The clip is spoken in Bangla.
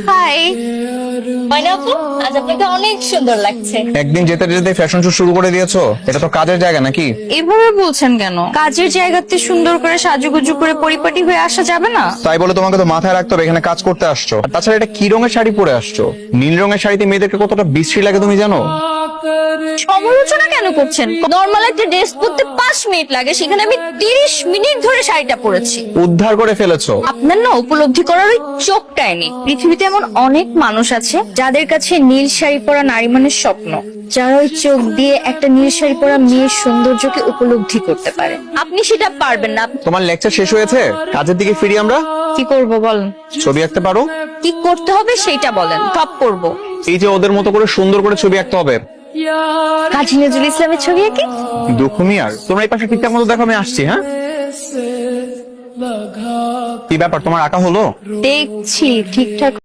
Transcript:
হাই মাইনাপু, আজ আপনাকে অনেক সুন্দর লাগছে। একদিন যেতে যেতে ফ্যাশন শো শুরু করে দিয়েছো, এটা তো কাজের জায়গা নাকি? এভাবে বলছেন কেন? কাজের জায়গাতে সুন্দর করে সাজুগুজু করে পরিপাটি হয়ে আসা যাবে না? তাই বলে তোমাকে তো মাথায় রাখতে হবে এখানে কাজ করতে আসছো। আর তাছাড়া এটা কি রঙের শাড়ি পরে আসছো? নীল রঙের শাড়িতে মেয়েদেরকে কতটা বিশ্রী লাগে তুমি জানো? সমালোচনা কেন করছেন? নরমাল একটা ড্রেস পরতে 5 মিনিট লাগে, সেখানে আমি 30 মিনিট ধরে শাড়িটা পরেছি। উদ্ধার করে ফেলেছো। আপনার না উপলব্ধি করার ওই চোখটাই নেই। পৃথিবীতে এমন অনেক মানুষ আছে যাদের কাছে নীল শাড়ি পরা নারী মানের স্বপ্ন, যারা ওই চোখ দিয়ে একটা নীল শাড়ি পরা মেয়ের সৌন্দর্যকে উপলব্ধি করতে পারে। আপনি সেটা পারবেন না। তোমার লেকচার শেষ হয়েছে, কাজের দিকে ফিরি আমরা। কি করব বলেন? ছবি আঁকতে পারো? কি করতে হবে সেটা বলেন, সব করব। এই যে ওদের মতো করে সুন্দর করে ছবি আঁকতে হবে। কাজী নজরুল ইসলামের ছবি আঁকি। দুঃখমি আর তোমরা এই পাশে ঠিকঠাক মতো দেখো, আমি আসছি। হ্যাঁ, কি ব্যাপার, তোমার আঁকা হলো? দেখছি ঠিকঠাক